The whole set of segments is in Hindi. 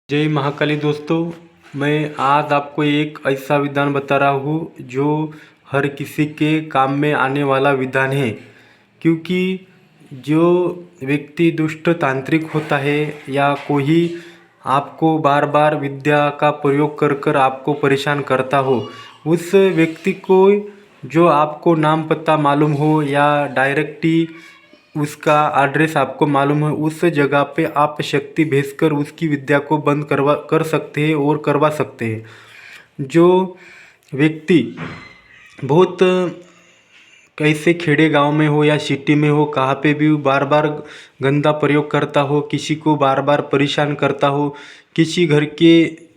जय महाकाली दोस्तों। मैं आज आपको एक ऐसा विधान बता रहा हूँ जो हर किसी के काम में आने वाला विधान है। क्योंकि जो व्यक्ति दुष्ट तांत्रिक होता है या कोई आपको बार बार विद्या का प्रयोग कर कर आपको परेशान करता हो, उस व्यक्ति को जो आपको नाम पता मालूम हो या डायरेक्टली उसका एड्रेस आपको मालूम है, उस जगह पे आप शक्ति भेजकर उसकी विद्या को बंद कर सकते हैं और करवा सकते हैं। जो व्यक्ति बहुत कैसे खेड़े गांव में हो या सिटी में हो, कहाँ पे भी बार बार गंदा प्रयोग करता हो, किसी को बार बार परेशान करता हो, किसी घर के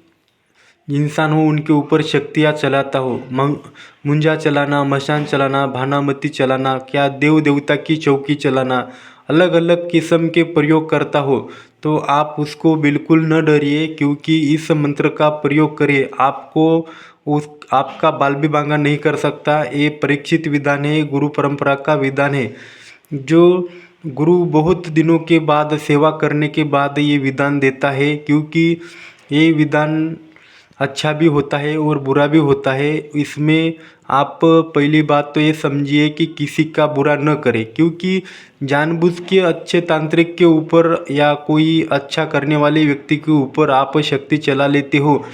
इंसान हो उनके ऊपर शक्तियाँ चलाता हो, मुंजा चलाना, मशान चलाना, भानामती चलाना, क्या देव देवता की चौकी चलाना, अलग अलग किस्म के प्रयोग करता हो, तो आप उसको बिल्कुल न डरिए। क्योंकि इस मंत्र का प्रयोग करें, आपको उस आपका बाल भी बांगा नहीं कर सकता। ये परीक्षित विधान है, गुरु परंपरा का विधान है। जो गुरु बहुत दिनों के बाद सेवा करने के बाद ये विधान देता है, क्योंकि ये विधान अच्छा भी होता है और बुरा भी होता है। इसमें आप पहली बात तो ये समझिए कि किसी का बुरा न करें, क्योंकि जानबूझ के अच्छे तांत्रिक के ऊपर या कोई अच्छा करने वाले व्यक्ति के ऊपर आप शक्ति चला लेते हो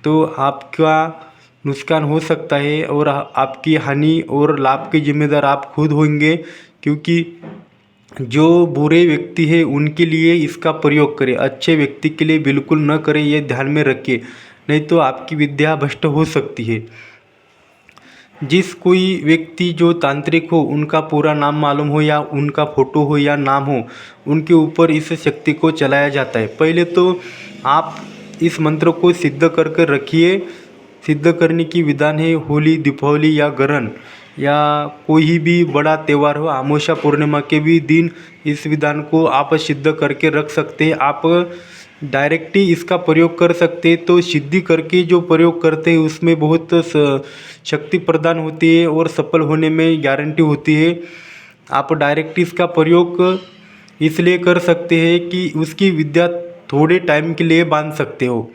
तो आपका नुकसान हो सकता है और आपकी हानि और लाभ के जिम्मेदार आप खुद होंगे। क्योंकि जो बुरे व्यक्ति है उनके लिए इसका प्रयोग करें, अच्छे व्यक्ति के लिए बिल्कुल न करें, ये ध्यान में रखिए, नहीं तो आपकी विद्या भ्रष्ट हो सकती है। जिस कोई व्यक्ति जो तांत्रिक हो उनका पूरा नाम मालूम हो या उनका फोटो हो या नाम हो, उनके ऊपर इस शक्ति को चलाया जाता है। पहले तो आप इस मंत्र को सिद्ध करके रखिए। सिद्ध करने की विधान है होली, दीपावली या ग्रहण या कोई भी बड़ा त्यौहार हो, अमावस्या पूर्णिमा के भी दिन इस विधान को आप सिद्ध करके रख सकते हैं। आप डायरेक्टली इसका प्रयोग कर सकते हैं। तो सिद्धि करके जो प्रयोग करते हैं उसमें बहुत शक्ति प्रदान होती है और सफल होने में गारंटी होती है। आप डायरेक्ट इसका प्रयोग इसलिए कर सकते हैं कि उसकी विद्या थोड़े टाइम के लिए बांध सकते हो।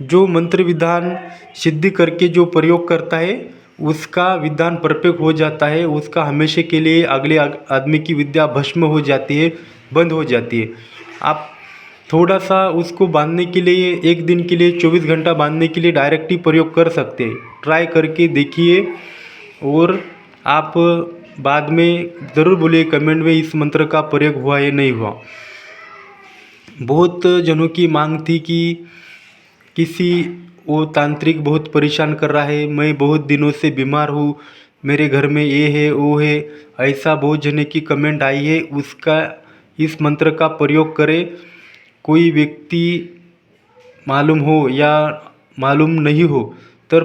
जो मंत्र विधान सिद्धि करके जो प्रयोग करता है उसका विधान परफेक्ट हो जाता है, उसका हमेशा के लिए अगले आदमी की विद्या भस्म हो जाती है, बंद हो जाती है। आप थोड़ा सा उसको बांधने के लिए, एक दिन के लिए 24 घंटा बांधने के लिए डायरेक्ट ही प्रयोग कर सकते हैं। ट्राई करके देखिए और आप बाद में ज़रूर बोलिए कमेंट में इस मंत्र का प्रयोग हुआ या नहीं हुआ। बहुत जनों की मांग थी कि किसी वो तांत्रिक बहुत परेशान कर रहा है, मैं बहुत दिनों से बीमार हूँ, मेरे घर में ये है वो है, ऐसा बहुत जने की कमेंट आई है। उसका इस मंत्र का प्रयोग करें। कोई व्यक्ति मालूम हो या मालूम नहीं हो तो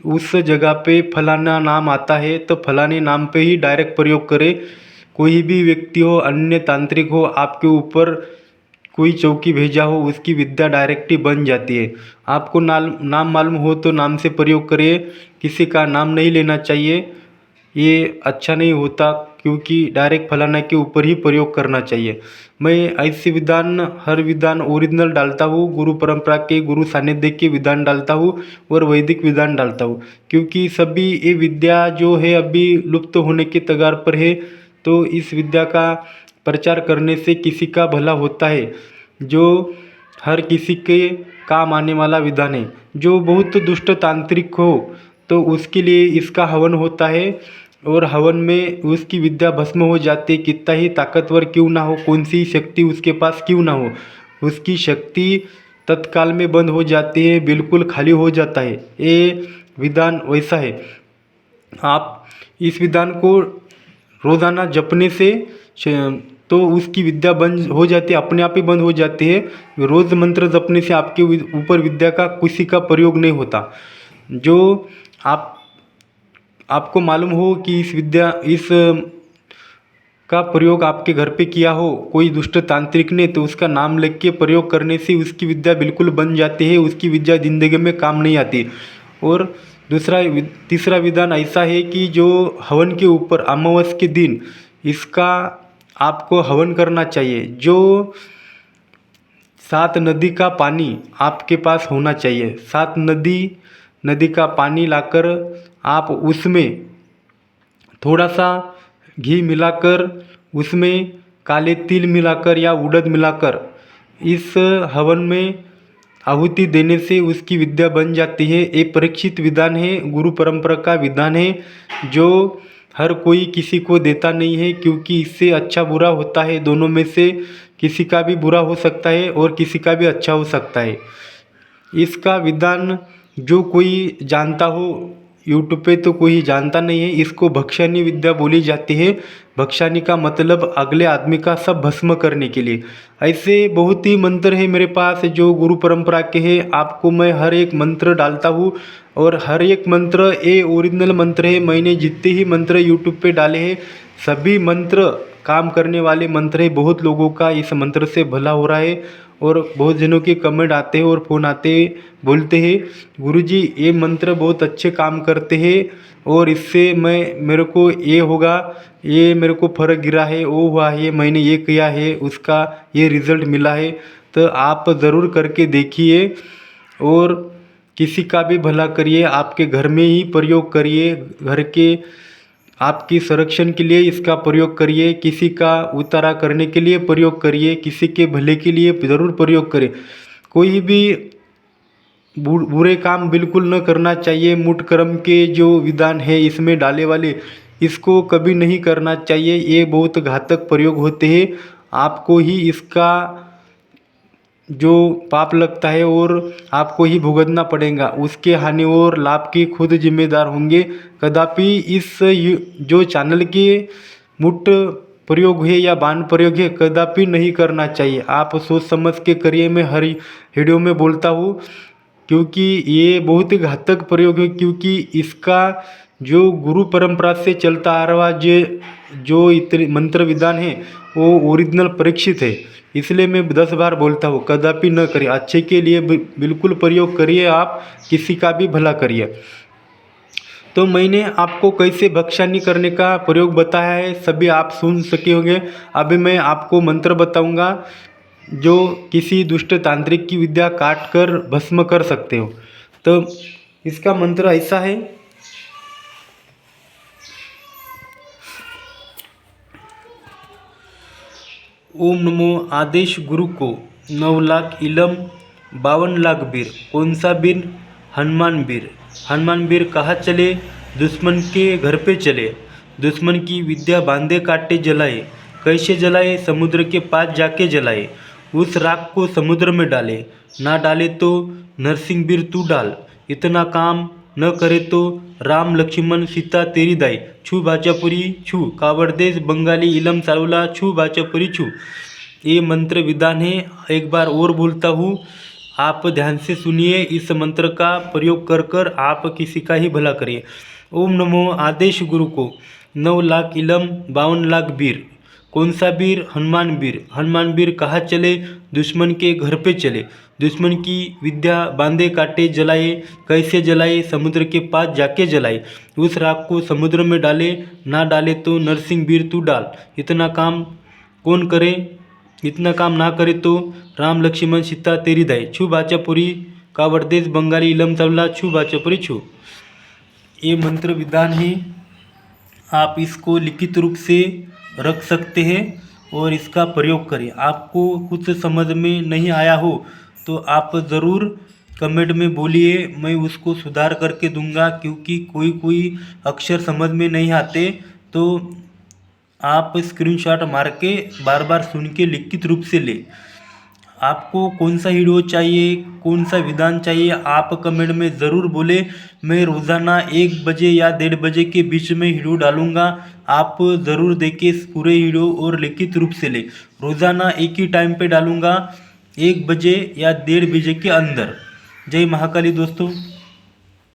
उस जगह पे फलाना नाम आता है तो फलाने नाम पे ही डायरेक्ट प्रयोग करें। कोई भी व्यक्ति हो, अन्य तांत्रिक हो, आपके ऊपर कोई चौकी भेजा हो, उसकी विद्या डायरेक्टली बन जाती है। आपको नाम मालूम हो तो नाम से प्रयोग करिए, किसी का नाम नहीं लेना चाहिए, ये अच्छा नहीं होता। क्योंकि डायरेक्ट फलाना के ऊपर ही प्रयोग करना चाहिए। मैं ऐसे विधान, हर विधान ओरिजिनल डालता हूँ, गुरु परंपरा के, गुरु सानिध्य के विधान डालता हूँ और वैदिक विधान डालता हूँ। क्योंकि सभी ये विद्या जो है अभी लुप्त होने के कगार पर है, तो इस विद्या का प्रचार करने से किसी का भला होता है। जो हर किसी के काम आने वाला विधान है। जो बहुत दुष्ट तांत्रिक हो तो उसके लिए इसका हवन होता है और हवन में उसकी विद्या भस्म हो जाती है। कितना ही ताकतवर क्यों ना हो, कौन सी शक्ति उसके पास क्यों ना हो, उसकी शक्ति तत्काल में बंद हो जाती है, बिल्कुल खाली हो जाता है। ये विधान वैसा है। आप इस विधान को रोज़ाना जपने से तो उसकी विद्या बंद हो जाती है, अपने आप ही बंद हो जाती है। रोज़ मंत्र जपने से आपके ऊपर विद्या का किसी का प्रयोग नहीं होता। जो आपको मालूम हो कि इस का प्रयोग आपके घर पे किया हो कोई दुष्ट तांत्रिक ने, तो उसका नाम लिख के प्रयोग करने से उसकी विद्या बिल्कुल बन जाती है, उसकी विद्या ज़िंदगी में काम नहीं आती। और तीसरा विधान ऐसा है कि जो हवन के ऊपर अमावस्या के दिन इसका आपको हवन करना चाहिए। जो 7 नदी का पानी आपके पास होना चाहिए। 7 नदी का पानी लाकर आप उसमें थोड़ा सा घी मिलाकर, उसमें काले तिल मिलाकर या उड़द मिलाकर इस हवन में आहुति देने से उसकी विद्या बन जाती है। एक परीक्षित विधान है, गुरु परंपरा का विधान है, जो हर कोई किसी को देता नहीं है, क्योंकि इससे अच्छा बुरा होता है। दोनों में से किसी का भी बुरा हो सकता है और किसी का भी अच्छा हो सकता है। इसका विधान जो कोई जानता हो, यूट्यूब पे तो कोई जानता नहीं है। इसको भक्षानी विद्या बोली जाती है। भक्षानी का मतलब अगले आदमी का सब भस्म करने के लिए। ऐसे बहुत ही मंत्र है मेरे पास जो गुरु परंपरा के हैं। आपको मैं हर एक मंत्र डालता हूँ और हर एक मंत्र ये ओरिजिनल मंत्र है। मैंने जितने ही मंत्र यूट्यूब पे डाले हैं सभी मंत्र काम करने वाले मंत्र है। बहुत लोगों का इस मंत्र से भला हो रहा है और बहुत जनों के कमेंट आते हैं और फ़ोन आते हैं, बोलते हैं गुरुजी ये मंत्र बहुत अच्छे काम करते हैं और इससे मेरे को ये होगा, ये मेरे को फ़र्क गिरा है, वो हुआ है, मैंने ये किया है, उसका ये रिज़ल्ट मिला है। तो आप ज़रूर करके देखिए और किसी का भी भला करिए। आपके घर में ही प्रयोग करिए, घर के आपकी संरक्षण के लिए इसका प्रयोग करिए, किसी का उतारा करने के लिए प्रयोग करिए, किसी के भले के लिए ज़रूर प्रयोग करें। कोई भी बुरे काम बिल्कुल न करना चाहिए। मुठ कर्म के जो विधान है इसमें डाले वाले, इसको कभी नहीं करना चाहिए। ये बहुत घातक प्रयोग होते हैं। आपको ही इसका जो पाप लगता है और आपको ही भुगतना पड़ेगा। उसके हानि और लाभ की खुद जिम्मेदार होंगे। कदापि इस जो चैनल के मुठ प्रयोग है या बाण प्रयोग है कदापि नहीं करना चाहिए। आप सोच समझ के करिए। मैं हर वीडियो में बोलता हूँ क्योंकि ये बहुत ही घातक प्रयोग है, क्योंकि इसका जो गुरु परंपरा से चलता आ रहा जो इतने मंत्र विधान है वो ओरिजिनल परीक्षित है। इसलिए मैं 10 बार बोलता हूँ कदापि न करिए। अच्छे के लिए बिल्कुल प्रयोग करिए, आप किसी का भी भला करिए। तो मैंने आपको कैसे भक्षानी करने का प्रयोग बताया है, सभी आप सुन सके होंगे। अभी मैं आपको मंत्र बताऊंगा जो किसी दुष्ट तांत्रिक की विद्या काट कर भस्म कर सकते हो। तो इसका मंत्र ऐसा है, ओम नमो आदेश गुरु को 9 लाख इलम 52 लाख बीर। कौन सा बीर? हनुमान बीर। हनुमान बीर कहाँ चले? दुश्मन के घर पे चले। दुश्मन की विद्या बांधे काटे जलाए। कैसे जलाए? समुद्र के पास जाके जलाए। उस राख को समुद्र में डाले, ना डाले तो नरसिंह बीर तू डाल। इतना काम न करे तो राम लक्ष्मण सीता तेरी दाई। छू बाचापुरी छू, कावड़देश बंगाली इलम सालुला छू बाचापुरी छू। ये मंत्र विधान है। एक बार और बोलता हूँ, आप ध्यान से सुनिए। इस मंत्र का प्रयोग कर कर आप किसी का ही भला करिए। ओम नमो आदेश गुरु को 9 लाख इलम 52 लाख बीर। कौन सा बीर? हनुमान बीर। हनुमान बीर कहाँ चले? दुश्मन के घर पे चले। दुश्मन की विद्या बांधे काटे जलाए। कैसे जलाए? समुद्र के पास जाके जलाए। उस राख को समुद्र में डाले, ना डाले तो नरसिंह बीर तू डाल। इतना काम कौन करे? इतना काम ना करे तो राम लक्ष्मण सीता तेरी दाई। छू बाचापुरी कावड़देश बंगाली इलम तबला छू बाचापुरी छू। ये मंत्र विधान है। आप इसको लिखित रूप से रख सकते हैं और इसका प्रयोग करें। आपको कुछ समझ में नहीं आया हो तो आप ज़रूर कमेंट में बोलिए, मैं उसको सुधार करके दूंगा। क्योंकि कोई अक्षर समझ में नहीं आते तो आप स्क्रीनशॉट मार के बार बार सुन के लिखित रूप से ले। आपको कौन सा वीडियो चाहिए, कौन सा विधान चाहिए, आप कमेंट में ज़रूर बोले। मैं रोज़ाना 1 बजे या 1:30 बजे के बीच में वीडियो डालूंगा। आप ज़रूर देखें पूरे वीडियो और लिखित रूप से ले। रोज़ाना एक ही टाइम पे डालूंगा, 1 बजे या 1:30 बजे के अंदर। जय महाकाली दोस्तों।